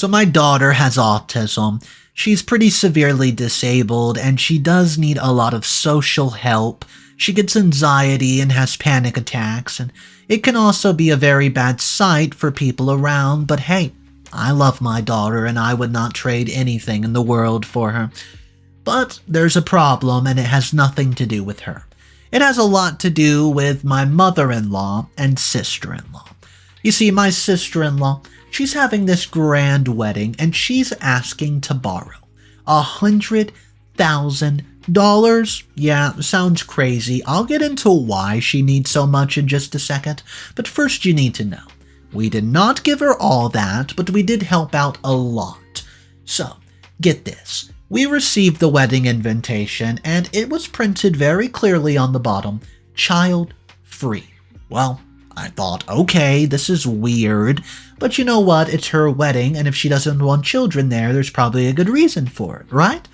So my daughter has autism. She's pretty severely disabled and she does need a lot of social help. She gets anxiety and has panic attacks, and it can also be a very bad sight for people around, but hey, I love my daughter and I would not trade anything in the world for her. But there's a problem and it has nothing to do with her. It has a lot to do with my mother-in-law and sister-in-law. You see, my sister-in-law, she's having this grand wedding and she's asking to borrow $100,000. Yeah, sounds crazy. I'll get into why she needs so much in just a second, but first you need to know. We did not give her all that, but we did help out a lot. So, get this. We received the wedding invitation and it was printed very clearly on the bottom, child-free. Well, I thought, okay, this is weird, but you know what? It's her wedding, and if she doesn't want children there's probably a good reason for it, right?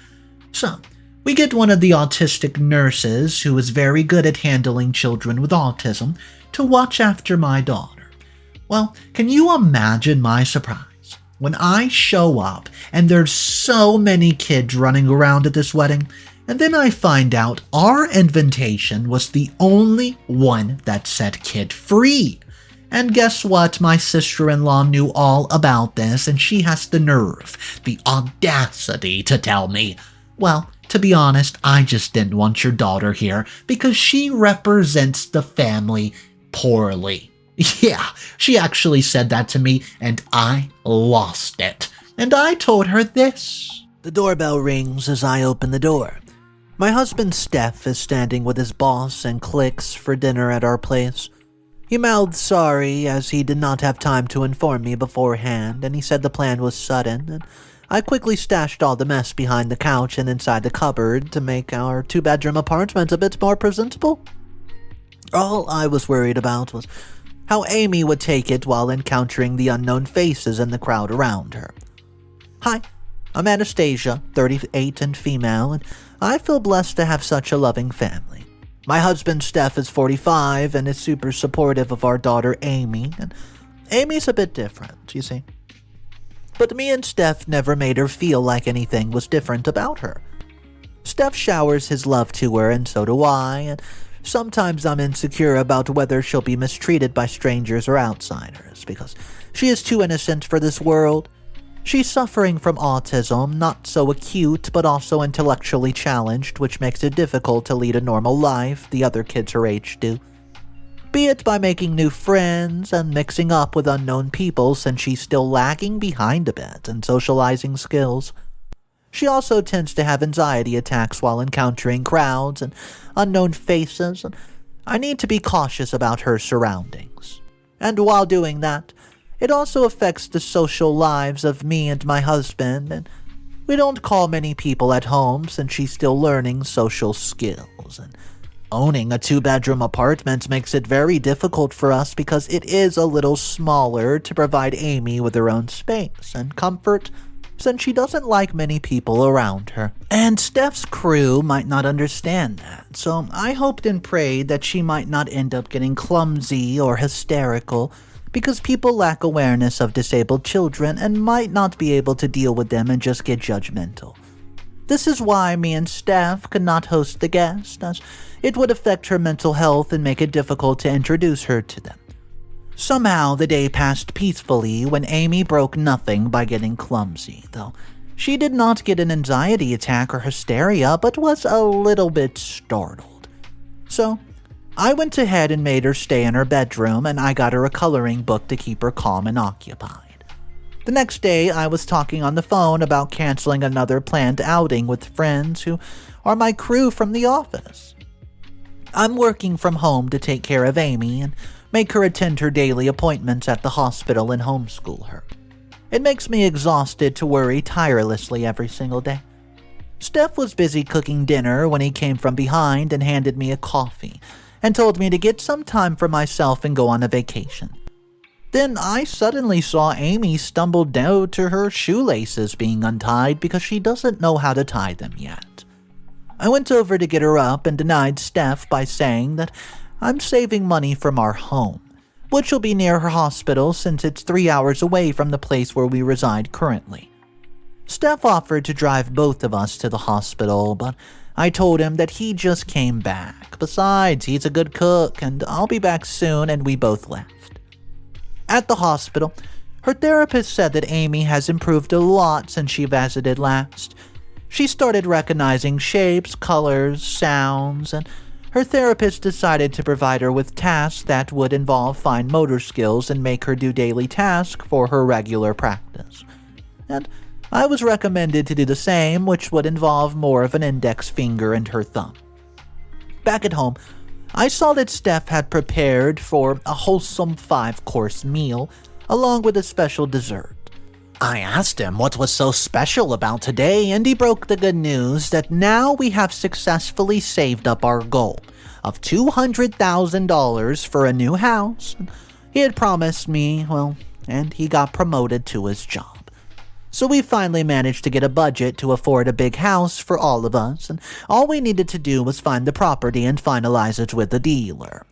So, we get one of the autistic nurses, who is very good at handling children with autism, to watch after my daughter. Well, can you imagine my surprise when I show up and there's so many kids running around at this wedding, and then I find out our invitation was the only one that said kid-free. And guess what? My sister-in-law knew all about this, and she has the nerve, the audacity to tell me, well, to be honest, I just didn't want your daughter here because she represents the family poorly. Yeah, she actually said that to me, and I lost it. And I told her this. The doorbell rings as I open the door. My husband Steph is standing with his boss and clicks for dinner at our place. He mouthed sorry as he did not have time to inform me beforehand, and he said the plan was sudden, and I quickly stashed all the mess behind the couch and inside the cupboard to make our two-bedroom apartment a bit more presentable. All I was worried about was how Amy would take it while encountering the unknown faces in the crowd around her. Hi, I'm Anastasia, 38 and female, and I feel blessed to have such a loving family. My husband Steph is 45 and is super supportive of our daughter Amy, and Amy's a bit different, you see. But me and Steph never made her feel like anything was different about her. Steph showers his love to her, and so do I, and sometimes I'm insecure about whether she'll be mistreated by strangers or outsiders, because she is too innocent for this world. She's suffering from autism, not so acute, but also intellectually challenged, which makes it difficult to lead a normal life the other kids her age do. Be it by making new friends and mixing up with unknown people since she's still lagging behind a bit in socializing skills. She also tends to have anxiety attacks while encountering crowds and unknown faces, and I need to be cautious about her surroundings. And while doing that, it also affects the social lives of me and my husband, and we don't call many people at home since she's still learning social skills. And owning a two-bedroom apartment makes it very difficult for us because it is a little smaller to provide Amy with her own space and comfort, since she doesn't like many people around her. And Steph's crew might not understand that, so I hoped and prayed that she might not end up getting clumsy or hysterical, because people lack awareness of disabled children and might not be able to deal with them and just get judgmental. This is why me and Steph could not host the guest, as it would affect her mental health and make it difficult to introduce her to them. Somehow the day passed peacefully when Amy broke nothing by getting clumsy, though she did not get an anxiety attack or hysteria, but was a little bit startled. So I went ahead and made her stay in her bedroom, and I got her a coloring book to keep her calm and occupied. The next day, I was talking on the phone about canceling another planned outing with friends who are my crew from the office. I'm working from home to take care of Amy and make her attend her daily appointments at the hospital and homeschool her. It makes me exhausted to worry tirelessly every single day. Steph was busy cooking dinner when he came from behind and handed me a coffee, and told me to get some time for myself and go on a vacation. Then I suddenly saw Amy stumble down to her shoelaces being untied because she doesn't know how to tie them yet. I went over to get her up and denied Steph by saying that I'm saving money from our home, which will be near her hospital since it's 3 hours away from the place where we reside currently. Steph offered to drive both of us to the hospital, but I told him that he just came back. Besides, he's a good cook, and I'll be back soon, and we both left. At the hospital, her therapist said that Amy has improved a lot since she visited last. She started recognizing shapes, colors, sounds, and her therapist decided to provide her with tasks that would involve fine motor skills and make her do daily tasks for her regular practice. And I was recommended to do the same, which would involve more of an index finger and her thumb. Back at home, I saw that Steph had prepared for a wholesome 5-course meal, along with a special dessert. I asked him what was so special about today, and he broke the good news that now we have successfully saved up our goal of $200,000 for a new house. He had promised me, and he got promoted to his job. So we finally managed to get a budget to afford a big house for all of us, and all we needed to do was find the property and finalize it with the dealer.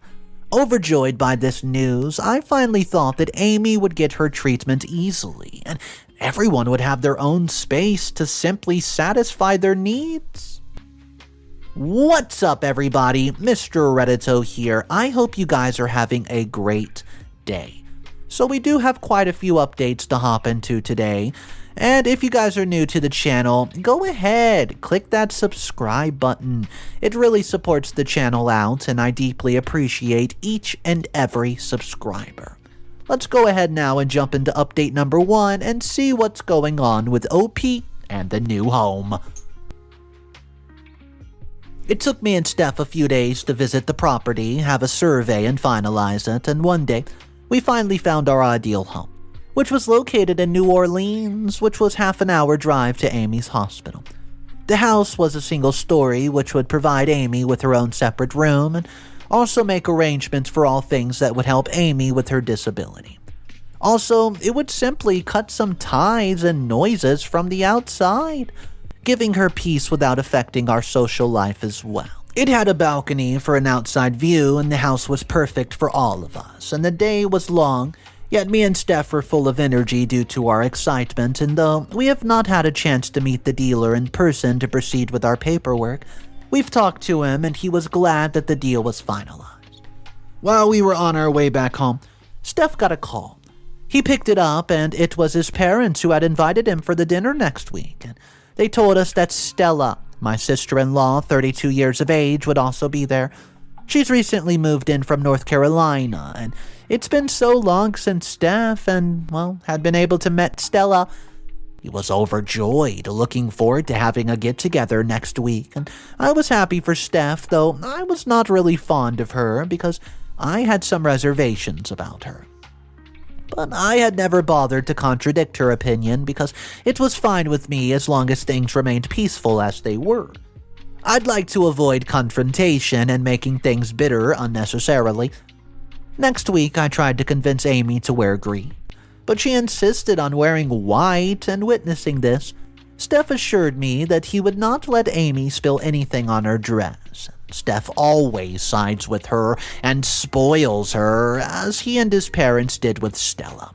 Overjoyed by this news, I finally thought that Amy would get her treatment easily, and everyone would have their own space to simply satisfy their needs. What's up, everybody? Mr. Reddito here. I hope you guys are having a great day. So we do have quite a few updates to hop into today. And if you guys are new to the channel, go ahead, click that subscribe button. It really supports the channel out, and I deeply appreciate each and every subscriber. Let's go ahead now and jump into update number 1 and see what's going on with OP and the new home. It took me and Steph a few days to visit the property, have a survey, and finalize it, and one day, we finally found our ideal home, which was located in New Orleans, which was half an hour drive to Amy's hospital. The house was a single story, which would provide Amy with her own separate room and also make arrangements for all things that would help Amy with her disability. Also, it would simply cut some ties and noises from the outside, giving her peace without affecting our social life as well. It had a balcony for an outside view, and the house was perfect for all of us, and the day was long, yet me and Steph were full of energy due to our excitement, and though we have not had a chance to meet the dealer in person to proceed with our paperwork, we've talked to him and he was glad that the deal was finalized. While we were on our way back home, Steph got a call. He picked it up, and it was his parents who had invited him for the dinner next week, and they told us that Stella, my sister-in-law, 32 years of age, would also be there. She's recently moved in from North Carolina, and it's been so long since Steph had been able to meet Stella. He was overjoyed, looking forward to having a get-together next week, and I was happy for Steph, though I was not really fond of her because I had some reservations about her. But I had never bothered to contradict her opinion because it was fine with me as long as things remained peaceful as they were. I'd like to avoid confrontation and making things bitter unnecessarily. Next week, I tried to convince Amy to wear green, but she insisted on wearing white, and witnessing this, Steph assured me that he would not let Amy spill anything on her dress. Steph always sides with her and spoils her, as he and his parents did with Stella.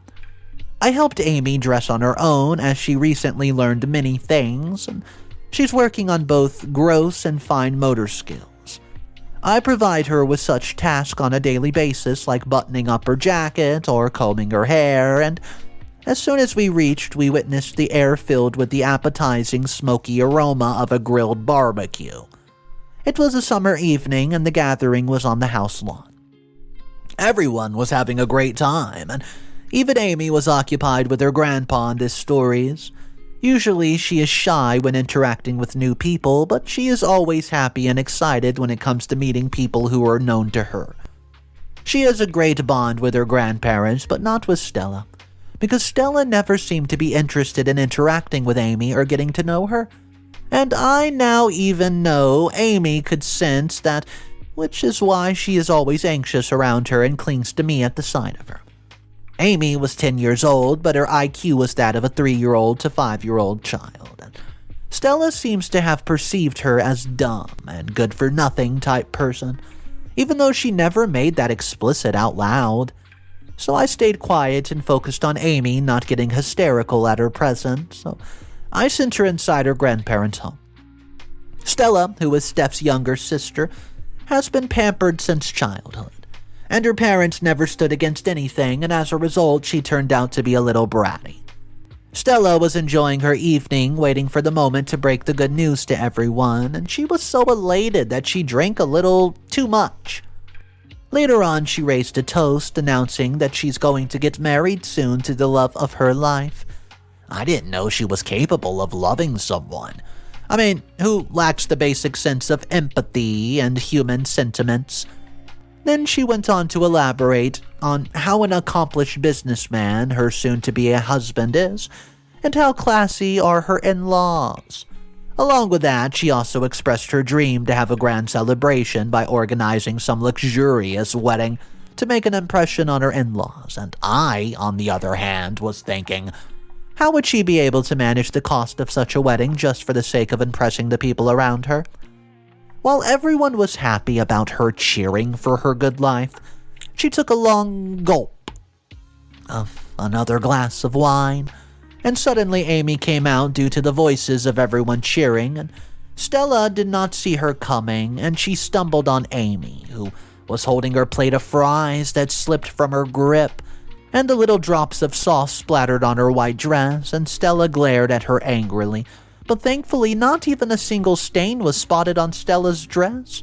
I helped Amy dress on her own, as she recently learned many things, and she's working on both gross and fine motor skills. I provide her with such tasks on a daily basis, like buttoning up her jacket or combing her hair, and as soon as we reached, we witnessed the air filled with the appetizing, smoky aroma of a grilled barbecue. It was a summer evening, and the gathering was on the house lawn. Everyone was having a great time, and even Amy was occupied with her grandpa on his stories. Usually, she is shy when interacting with new people, but she is always happy and excited when it comes to meeting people who are known to her. She has a great bond with her grandparents, but not with Stella, because Stella never seemed to be interested in interacting with Amy or getting to know her. And I now even know Amy could sense that, which is why she is always anxious around her and clings to me at the sight of her. Amy was 10 years old, but her IQ was that of a 3-year-old to 5-year-old child. And Stella seems to have perceived her as dumb and good-for-nothing type person, even though she never made that explicit out loud. So I stayed quiet and focused on Amy not getting hysterical at her present, so I sent her inside her grandparents' home. Stella, who is Steph's younger sister, has been pampered since childhood, and her parents never stood against anything, and as a result, she turned out to be a little bratty. Stella was enjoying her evening, waiting for the moment to break the good news to everyone, and she was so elated that she drank a little too much. Later on, she raised a toast, announcing that she's going to get married soon to the love of her life. I didn't know she was capable of loving someone. I mean, who lacks the basic sense of empathy and human sentiments? Then she went on to elaborate on how an accomplished businessman her soon-to-be husband is, and how classy are her in-laws. Along with that, she also expressed her dream to have a grand celebration by organizing some luxurious wedding to make an impression on her in-laws, and I, on the other hand, was thinking, how would she be able to manage the cost of such a wedding just for the sake of impressing the people around her? While everyone was happy about her cheering for her good life, she took a long gulp of another glass of wine, and suddenly Amy came out due to the voices of everyone cheering, and Stella did not see her coming, and she stumbled on Amy, who was holding her plate of fries that slipped from her grip, and the little drops of sauce splattered on her white dress, and Stella glared at her angrily. But thankfully, not even a single stain was spotted on Stella's dress,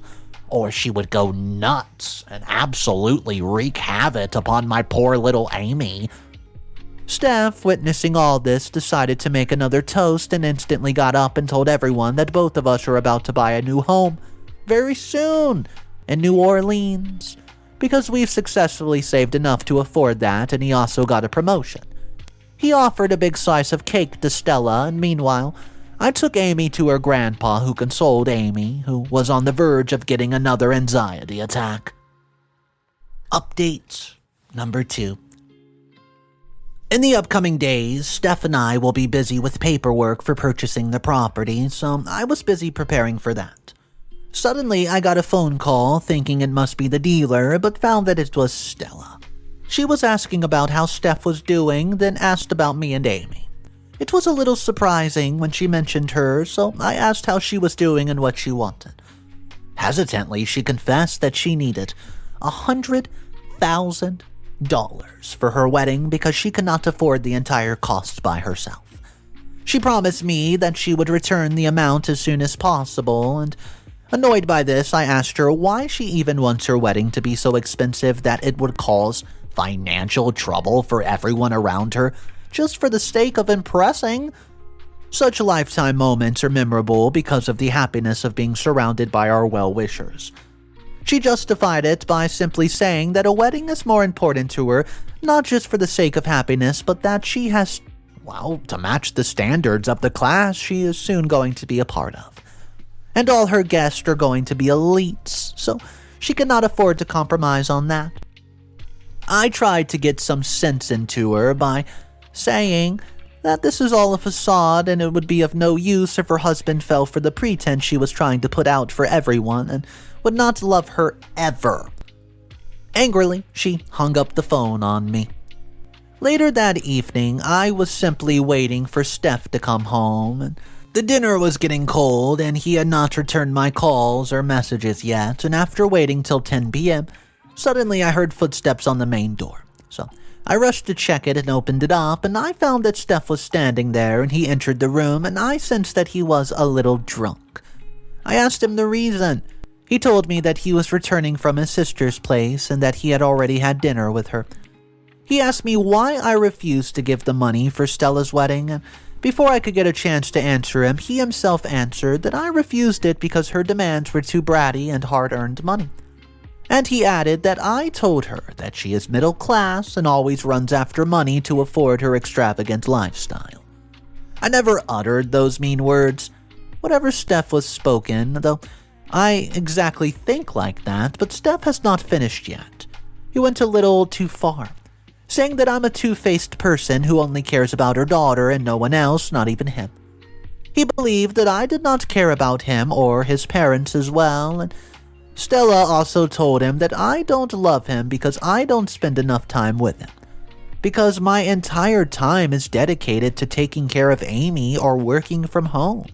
or she would go nuts and absolutely wreak havoc upon my poor little Amy. Steph, witnessing all this, decided to make another toast and instantly got up and told everyone that both of us are about to buy a new home very soon in New Orleans, because we've successfully saved enough to afford that, and he also got a promotion. He offered a big slice of cake to Stella, and meanwhile, I took Amy to her grandpa, who consoled Amy, who was on the verge of getting another anxiety attack. Update number 2. In the upcoming days, Steph and I will be busy with paperwork for purchasing the property, so I was busy preparing for that. Suddenly, I got a phone call thinking it must be the dealer, but found that it was Stella. She was asking about how Steph was doing, then asked about me and Amy. It was a little surprising when she mentioned her, so I asked how she was doing and what she wanted. Hesitantly, she confessed that she needed $100,000 for her wedding because she could not afford the entire cost by herself. She promised me that she would return the amount as soon as possible, and annoyed by this, I asked her why she even wants her wedding to be so expensive that it would cause financial trouble for everyone around her, just for the sake of impressing. Such lifetime moments are memorable because of the happiness of being surrounded by our well-wishers. She justified it by simply saying that a wedding is more important to her, not just for the sake of happiness, but that she has, to match the standards of the class she is soon going to be a part of. And all her guests are going to be elites, so she cannot afford to compromise on that. I tried to get some sense into her by saying that this is all a facade and it would be of no use if her husband fell for the pretense she was trying to put out for everyone and would not love her ever. Angrily, she hung up the phone on me. Later that evening, I was simply waiting for Steph to come home, and the dinner was getting cold and he had not returned my calls or messages yet, and after waiting till 10 p.m., suddenly I heard footsteps on the main door. So I rushed to check it and opened it up, and I found that Steph was standing there, and he entered the room, and I sensed that he was a little drunk. I asked him the reason. He told me that he was returning from his sister's place and that he had already had dinner with her. He asked me why I refused to give the money for Stella's wedding, and before I could get a chance to answer him, he himself answered that I refused it because her demands were too bratty and hard-earned money. And he added that I told her that she is middle class and always runs after money to afford her extravagant lifestyle. I never uttered those mean words. Whatever Steph was spoken, though I exactly think like that, but Steph has not finished yet. He went a little too far, saying that I'm a two-faced person who only cares about her daughter and no one else, not even him. He believed that I did not care about him or his parents as well, and Stella also told him that I don't love him because I don't spend enough time with him. Because my entire time is dedicated to taking care of Amy or working from home.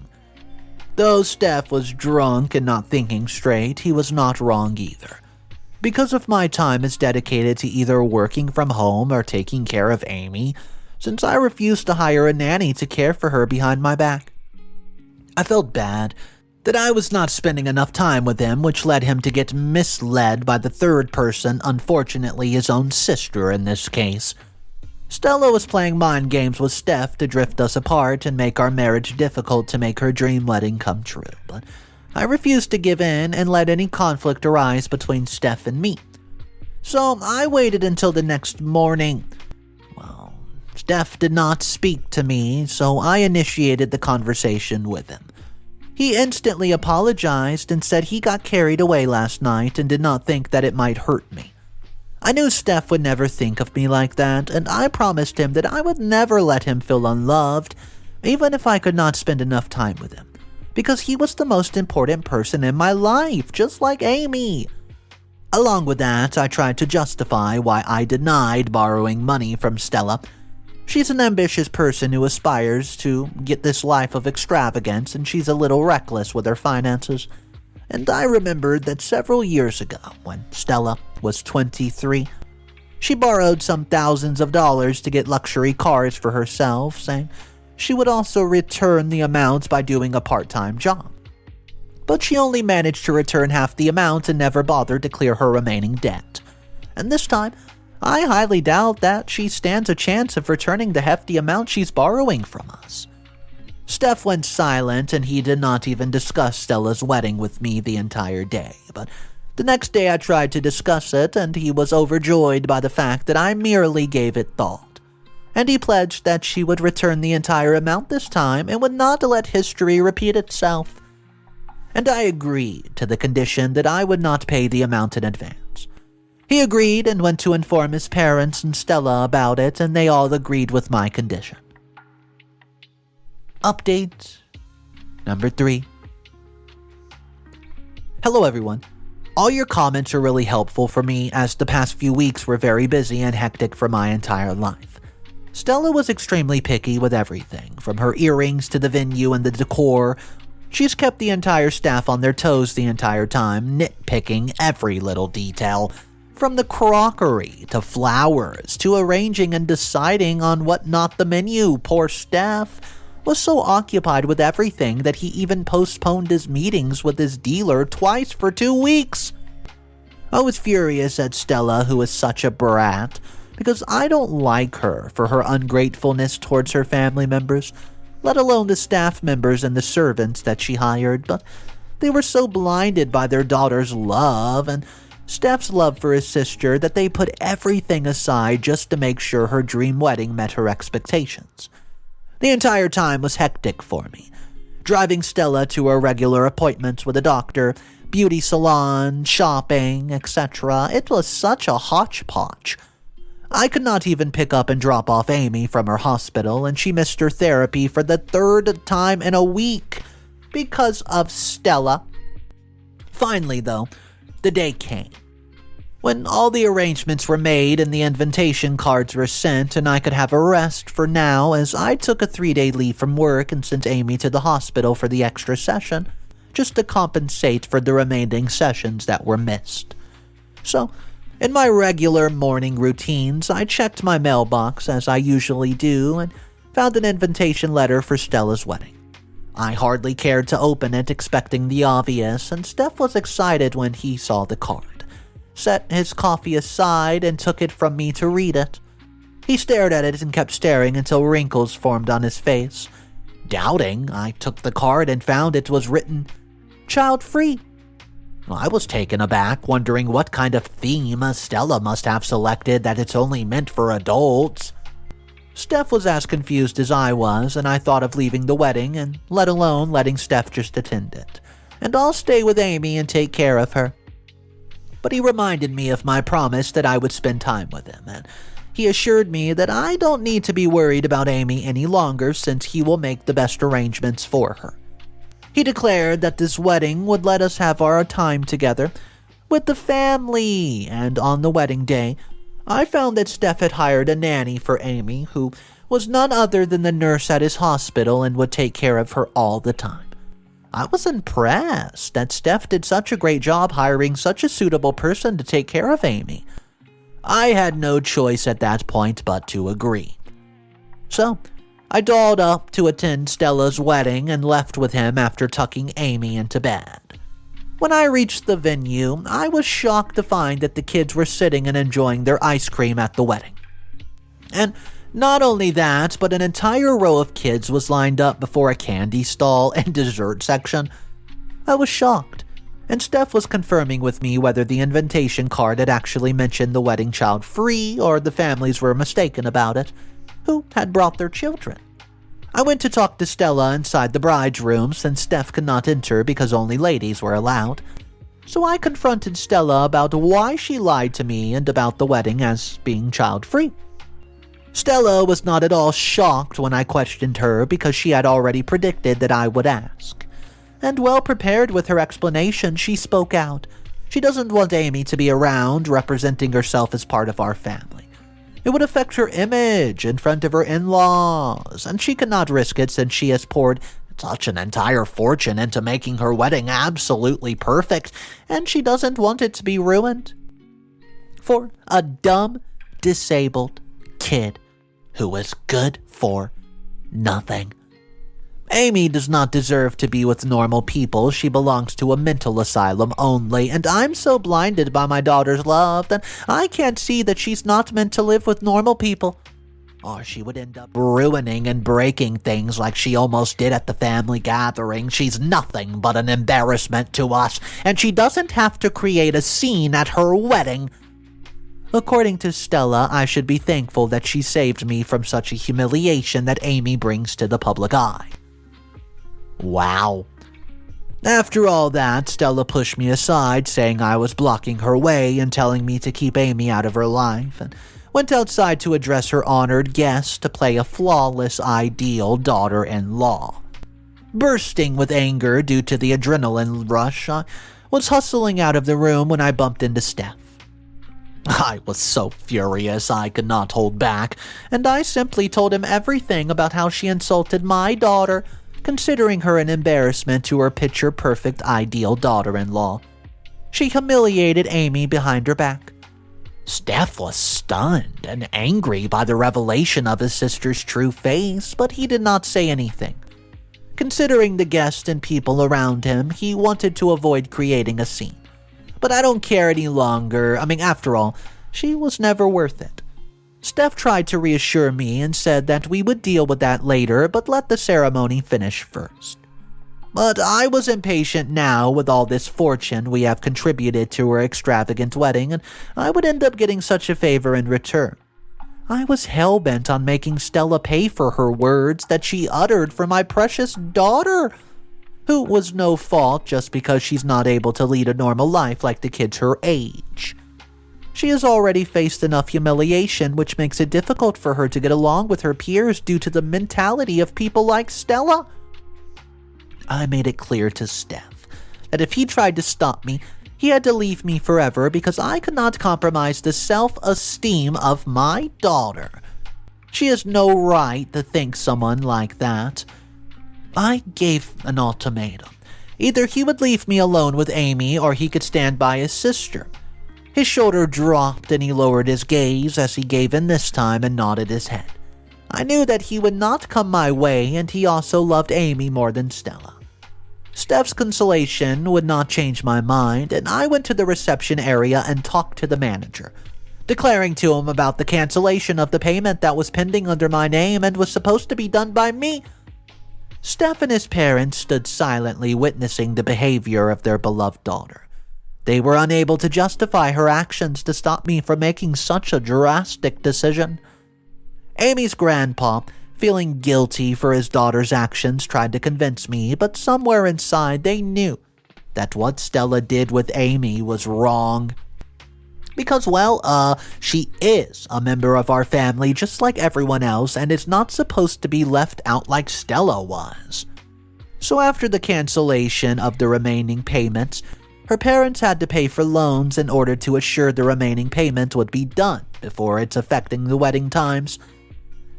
Though Steph was drunk and not thinking straight, he was not wrong either. Because of my time is dedicated to either working from home or taking care of Amy, since I refused to hire a nanny to care for her behind my back. I felt bad that I was not spending enough time with him, which led him to get misled by the third person, unfortunately his own sister in this case. Stella was playing mind games with Steph to drift us apart and make our marriage difficult to make her dream wedding come true, but I refused to give in and let any conflict arise between Steph and me. So I waited until the next morning. Well, Steph did not speak to me, so I initiated the conversation with him. He instantly apologized and said he got carried away last night and did not think that it might hurt me. I knew Steph would never think of me like that, and I promised him that I would never let him feel unloved, even if I could not spend enough time with him, because he was the most important person in my life, just like Amy. Along with that, I tried to justify why I denied borrowing money from Stella. She's an ambitious person who aspires to get this life of extravagance, and she's a little reckless with her finances. And I remembered that several years ago, when Stella was 23, she borrowed some thousands of dollars to get luxury cars for herself, saying she would also return the amount by doing a part-time job. But she only managed to return half the amount and never bothered to clear her remaining debt. And this time, I highly doubt that she stands a chance of returning the hefty amount she's borrowing from us. Steph went silent, and he did not even discuss Stella's wedding with me the entire day, but the next day I tried to discuss it, and he was overjoyed by the fact that I merely gave it thought. And he pledged that she would return the entire amount this time and would not let history repeat itself. And I agreed to the condition that I would not pay the amount in advance. He agreed and went to inform his parents and Stella about it, and they all agreed with my condition. Update number 3. Hello everyone. All your comments are really helpful for me, as the past few weeks were very busy and hectic for my entire life. Stella was extremely picky with everything, from her earrings to the venue and the decor. She's kept the entire staff on their toes the entire time, nitpicking every little detail, from the crockery to flowers to arranging and deciding on what not the menu. Poor Steph was so occupied with everything that he even postponed his meetings with his dealer twice for 2 weeks. I was furious at Stella, who is such a brat, because I don't like her for her ungratefulness towards her family members, let alone the staff members and the servants that she hired, but they were so blinded by their daughter's love and Steph's love for his sister that they put everything aside just to make sure her dream wedding met her expectations. The entire time was hectic for me, driving Stella to her regular appointments with a doctor, beauty salon, shopping, etc. It was such a hodgepodge. I could not even pick up and drop off Amy from her hospital, and she missed her therapy for the 3rd time in a week because of Stella. Finally, though, the day came, when all the arrangements were made and the invitation cards were sent, and I could have a rest for now, as I took a 3-day leave from work and sent Amy to the hospital for the extra session, just to compensate for the remaining sessions that were missed. So, in my regular morning routines, I checked my mailbox as I usually do and found an invitation letter for Stella's wedding. I hardly cared to open it, expecting the obvious, and Steph was excited when he saw the card, set his coffee aside, and took it from me to read it. He stared at it and kept staring until wrinkles formed on his face. Doubting, I took the card and found it was written, "Child-free." I was taken aback, wondering what kind of theme Stella must have selected that it's only meant for adults. Steph was as confused as I was, and I thought of leaving the wedding, and let alone letting Steph just attend it. And I'll stay with Amy and take care of her. But he reminded me of my promise that I would spend time with him, and he assured me that I don't need to be worried about Amy any longer, since he will make the best arrangements for her. He declared that this wedding would let us have our time together, with the family, and on the wedding day, I found that Steph had hired a nanny for Amy, who was none other than the nurse at his hospital and would take care of her all the time. I was impressed that Steph did such a great job hiring such a suitable person to take care of Amy. I had no choice at that point but to agree. So, I dolled up to attend Stella's wedding and left with him after tucking Amy into bed. When I reached the venue, I was shocked to find that the kids were sitting and enjoying their ice cream at the wedding. And not only that, but an entire row of kids was lined up before a candy stall and dessert section. I was shocked, and Steph was confirming with me whether the invitation card had actually mentioned the wedding child free or the families were mistaken about it, who had brought their children. I went to talk to Stella inside the bride's room since Steph could not enter because only ladies were allowed. So I confronted Stella about why she lied to me and about the wedding as being child-free. Stella was not at all shocked when I questioned her because she had already predicted that I would ask. And well prepared with her explanation, she spoke out. She doesn't want Amy to be around representing herself as part of our family. It would affect her image in front of her in-laws, and she cannot risk it since she has poured such an entire fortune into making her wedding absolutely perfect, and she doesn't want it to be ruined. For a dumb, disabled kid who is good for nothing. Amy does not deserve to be with normal people. She belongs to a mental asylum only, and I'm so blinded by my daughter's love that I can't see that she's not meant to live with normal people. Or she would end up ruining and breaking things like she almost did at the family gathering. She's nothing but an embarrassment to us, and she doesn't have to create a scene at her wedding. According to Stella, I should be thankful that she saved me from such a humiliation that Amy brings to the public eye. Wow. After all that, Stella pushed me aside, saying I was blocking her way and telling me to keep Amy out of her life, and went outside to address her honored guest to play a flawless, ideal daughter-in-law. Bursting with anger due to the adrenaline rush, I was hustling out of the room when I bumped into Steph. I was so furious I could not hold back, and I simply told him everything about how she insulted my daughter, considering her an embarrassment to her picture-perfect ideal daughter-in-law. She humiliated Amy behind her back. Steph was stunned and angry by the revelation of his sister's true face, but he did not say anything. Considering the guests and people around him, he wanted to avoid creating a scene. But I don't care any longer. After all, she was never worth it. Steph tried to reassure me and said that we would deal with that later, but let the ceremony finish first. But I was impatient now with all this fortune we have contributed to her extravagant wedding, and I would end up getting such a favor in return. I was hell-bent on making Stella pay for her words that she uttered for my precious daughter, who was no fault just because she's not able to lead a normal life like the kids her age. She has already faced enough humiliation, which makes it difficult for her to get along with her peers due to the mentality of people like Stella. I made it clear to Steph that if he tried to stop me, he had to leave me forever because I could not compromise the self-esteem of my daughter. She has no right to think someone like that. I gave an ultimatum. Either he would leave me alone with Amy or he could stand by his sister. His shoulder dropped and he lowered his gaze as he gave in this time and nodded his head. I knew that he would not come my way, and he also loved Amy more than Stella. Steph's consolation would not change my mind, and I went to the reception area and talked to the manager, declaring to him about the cancellation of the payment that was pending under my name and was supposed to be done by me. Steph and his parents stood silently witnessing the behavior of their beloved daughter. They were unable to justify her actions to stop me from making such a drastic decision. Amy's grandpa, feeling guilty for his daughter's actions, tried to convince me, but somewhere inside they knew that what Stella did with Amy was wrong. Because, she is a member of our family just like everyone else and is not supposed to be left out like Stella was. So after the cancellation of the remaining payments, Her parents had to pay for loans in order to assure the remaining payment would be done before it's affecting the wedding times.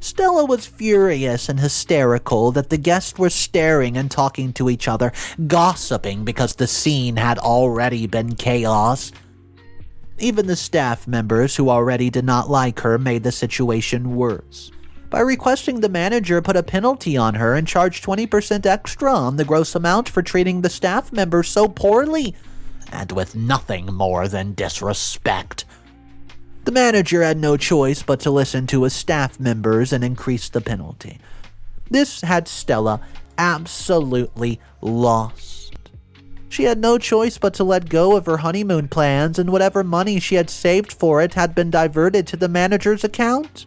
Stella was furious and hysterical that the guests were staring and talking to each other, gossiping because the scene had already been chaos. Even the staff members who already did not like her made the situation worse by requesting the manager put a penalty on her and charge 20% extra on the gross amount for treating the staff members so poorly and with nothing more than disrespect. The manager had no choice but to listen to his staff members and increase the penalty. This had Stella absolutely lost. She had no choice but to let go of her honeymoon plans, and whatever money she had saved for it had been diverted to the manager's account.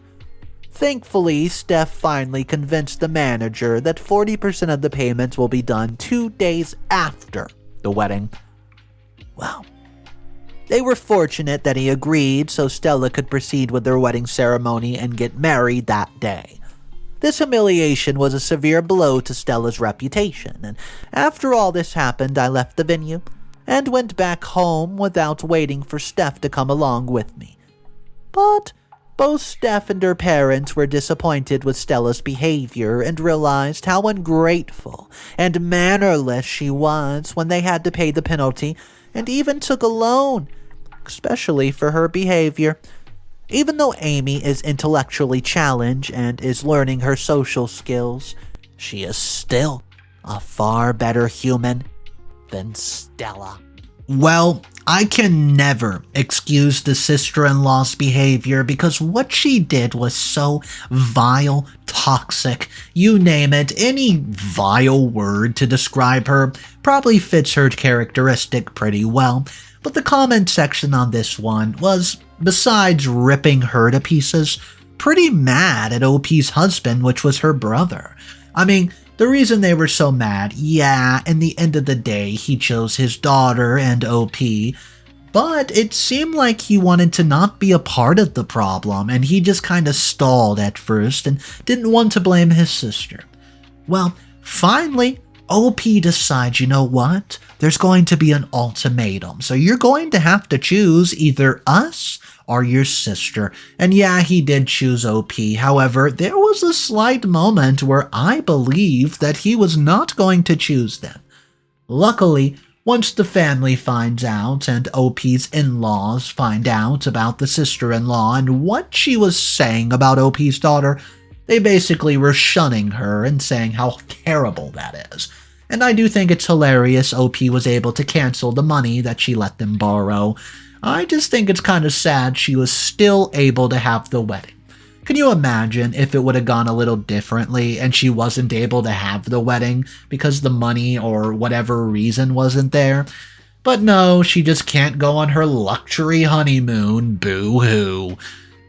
Thankfully, Steph finally convinced the manager that 40% of the payments will be done 2 days after the wedding. Well, they were fortunate that he agreed so Stella could proceed with their wedding ceremony and get married that day. This humiliation was a severe blow to Stella's reputation, and after all this happened, I left the venue and went back home without waiting for Steph to come along with me. But both Steph and her parents were disappointed with Stella's behavior and realized how ungrateful and mannerless she was when they had to pay the penalty and even took a loan, especially for her behavior. Even though Amy is intellectually challenged and is learning her social skills, she is still a far better human than Stella. Well, I can never excuse the sister-in-law's behavior because what she did was so vile, toxic, you name it, any vile word to describe her probably fits her characteristic pretty well. But the comment section on this one was, besides ripping her to pieces, pretty mad at OP's husband, which was her brother. I mean, the reason they were so mad, yeah, in the end of the day, he chose his daughter and OP, but it seemed like he wanted to not be a part of the problem, and he just kind of stalled at first and didn't want to blame his sister. Well, finally, OP decides, you know what? There's going to be an ultimatum, so you're going to have to choose either us or your sister. And yeah, he did choose OP. However, there was a slight moment where I believed that he was not going to choose them. Luckily, once the family finds out and OP's in-laws find out about the sister-in-law and what she was saying about OP's daughter, they basically were shunning her and saying how terrible that is. And I do think it's hilarious OP was able to cancel the money that she let them borrow. I just think it's kind of sad she was still able to have the wedding. Can you imagine if it would have gone a little differently and she wasn't able to have the wedding because the money or whatever reason wasn't there? But no, she just can't go on her luxury honeymoon, boo-hoo.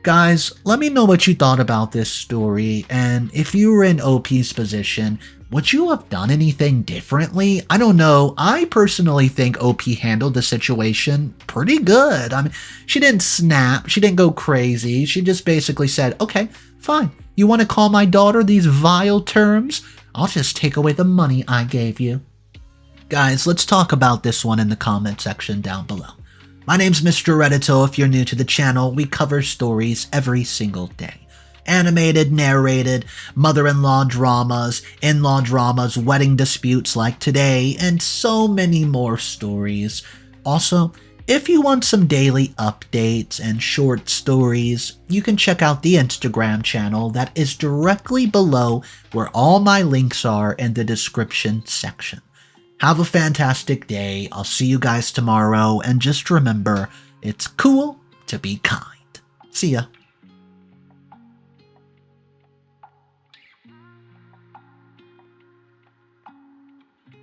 Guys, let me know what you thought about this story, and if you were in OP's position, would you have done anything differently? I don't know. I personally think OP handled the situation pretty good. I mean, she didn't snap. She didn't go crazy. She just basically said, okay, fine. You want to call my daughter these vile terms? I'll just take away the money I gave you. Guys, let's talk about this one in the comment section down below. My name's Mr. Reddito. If you're new to the channel, we cover stories every single day. Animated, narrated, mother-in-law dramas, in-law dramas, wedding disputes like today, and so many more stories. Also, if you want some daily updates and short stories, you can check out the Instagram channel that is directly below where all my links are in the description section. Have a fantastic day. I'll see you guys tomorrow, and just remember, it's cool to be kind. See ya.